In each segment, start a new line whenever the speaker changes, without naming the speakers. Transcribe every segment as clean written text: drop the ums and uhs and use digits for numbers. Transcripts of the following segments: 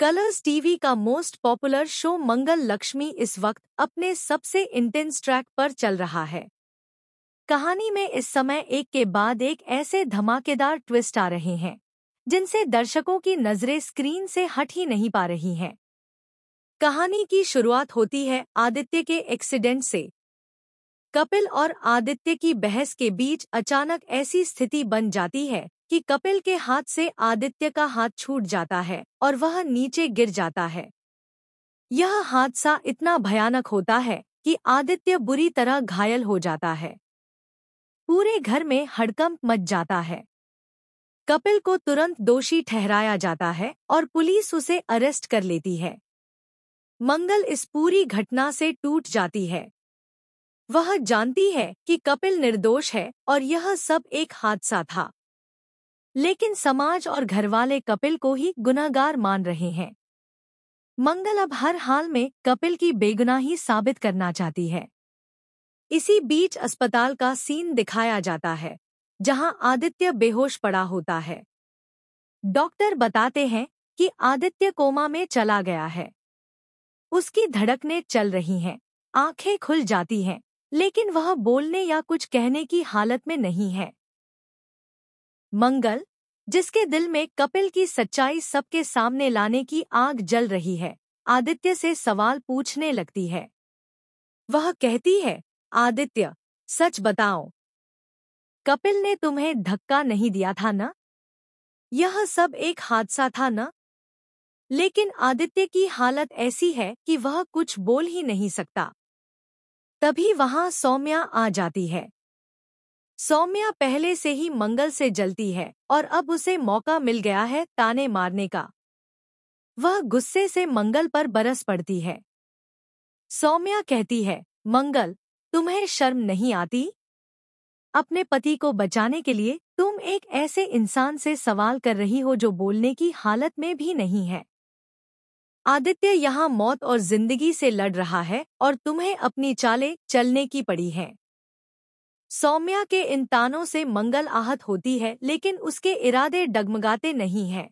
Colors TV का most popular show मंगल लक्ष्मी इस वक्त अपने सबसे इंटेंस ट्रैक पर चल रहा है। कहानी में इस समय एक के बाद एक ऐसे धमाकेदार ट्विस्ट आ रहे हैं जिनसे दर्शकों की नजरें स्क्रीन से हट ही नहीं पा रही हैं। कहानी की शुरुआत होती है आदित्य के एक्सीडेंट से। कपिल और आदित्य की बहस के बीच अचानक ऐसी स्थिति बन जाती है कि कपिल के हाथ से आदित्य का हाथ छूट जाता है और वह नीचे गिर जाता है। यह हादसा इतना भयानक होता है कि आदित्य बुरी तरह घायल हो जाता है। पूरे घर में हड़कंप मच जाता है। कपिल को तुरंत दोषी ठहराया जाता है और पुलिस उसे अरेस्ट कर लेती है। मंगल इस पूरी घटना से टूट जाती है। वह जानती है कि कपिल निर्दोष है और यह सब एक हादसा था, लेकिन समाज और घरवाले कपिल को ही गुनहगार मान रहे हैं। मंगल अब हर हाल में कपिल की बेगुनाही साबित करना चाहती है। इसी बीच अस्पताल का सीन दिखाया जाता है, जहां आदित्य बेहोश पड़ा होता है। डॉक्टर बताते हैं कि आदित्य कोमा में चला गया है। उसकी धड़कनें चल रही हैं, आंखें खुल जाती हैं, लेकिन वह बोलने या कुछ कहने की हालत में नहीं है। मंगल, जिसके दिल में कपिल की सच्चाई सबके सामने लाने की आग जल रही है, आदित्य से सवाल पूछने लगती है। वह कहती है, आदित्य, सच बताओ, कपिल ने तुम्हें धक्का नहीं दिया था ना? यह सब एक हादसा था ना? लेकिन आदित्य की हालत ऐसी है कि वह कुछ बोल ही नहीं सकता। तभी वहां सौम्या आ जाती है। सौम्या पहले से ही मंगल से जलती है और अब उसे मौका मिल गया है ताने मारने का। वह गुस्से से मंगल पर बरस पड़ती है। सौम्या कहती है, मंगल, तुम्हें शर्म नहीं आती? अपने पति को बचाने के लिए तुम एक ऐसे इंसान से सवाल कर रही हो जो बोलने की हालत में भी नहीं है। आदित्य यहाँ मौत और जिंदगी से लड़ रहा है और तुम्हें अपनी चालें चलने की पड़ी हैं। सौम्या के इन तानों से मंगल आहत होती है, लेकिन उसके इरादे डगमगाते नहीं हैं।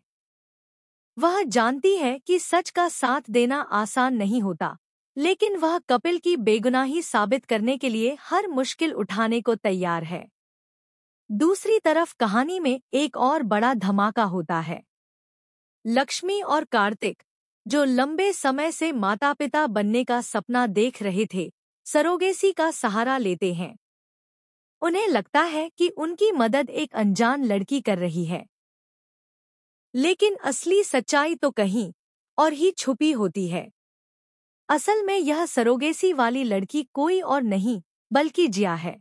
वह जानती है कि सच का साथ देना आसान नहीं होता, लेकिन वह कपिल की बेगुनाही साबित करने के लिए हर मुश्किल उठाने को तैयार है। दूसरी तरफ कहानी में एक और बड़ा धमाका होता है। लक्ष्मी और कार्तिक, जो लंबे समय से माता पिता बनने का सपना देख रहे थे, सरोगेसी का सहारा लेते हैं। उन्हें लगता है कि उनकी मदद एक अनजान लड़की कर रही है, लेकिन असली सच्चाई तो कहीं और ही छुपी होती है। असल में यह सरोगेसी वाली लड़की कोई और नहीं बल्कि जिया है।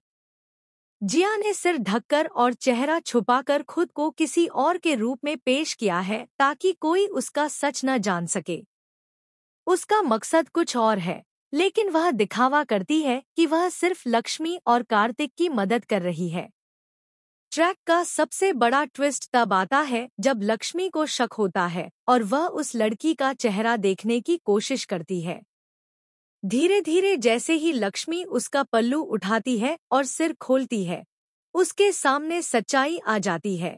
जिया ने सिर ढककर और चेहरा छुपाकर खुद को किसी और के रूप में पेश किया है ताकि कोई उसका सच न जान सके। उसका मकसद कुछ और है, लेकिन वह दिखावा करती है कि वह सिर्फ लक्ष्मी और कार्तिक की मदद कर रही है। ट्रैक का सबसे बड़ा ट्विस्ट तब आता है जब लक्ष्मी को शक होता है और वह उस लड़की का चेहरा देखने की कोशिश करती है। धीरे धीरे जैसे ही लक्ष्मी उसका पल्लू उठाती है और सिर खोलती है, उसके सामने सच्चाई आ जाती है।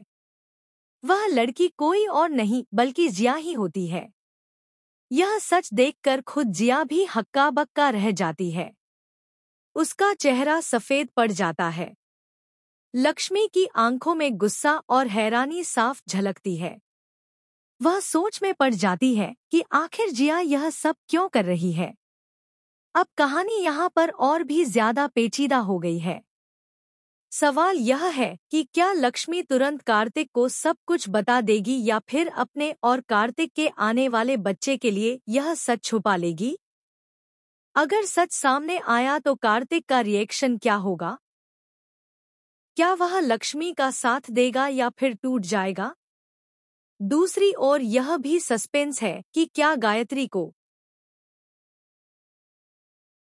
वह लड़की कोई और नहीं बल्कि जिया ही होती है। यह सच देखकर खुद जिया भी हक्का बक्का रह जाती है। उसका चेहरा सफेद पड़ जाता है। लक्ष्मी की आंखों में गुस्सा और हैरानी साफ झलकती है। वह सोच में पड़ जाती है कि आखिर जिया यह सब क्यों कर रही है। अब कहानी यहाँ पर और भी ज्यादा पेचीदा हो गई है। सवाल यह है कि क्या लक्ष्मी तुरंत कार्तिक को सब कुछ बता देगी या फिर अपने और कार्तिक के आने वाले बच्चे के लिए यह सच छुपा लेगी? अगर सच सामने आया तो कार्तिक का रिएक्शन क्या होगा? क्या वह लक्ष्मी का साथ देगा या फिर टूट जाएगा? दूसरी ओर यह भी सस्पेंस है कि क्या गायत्री को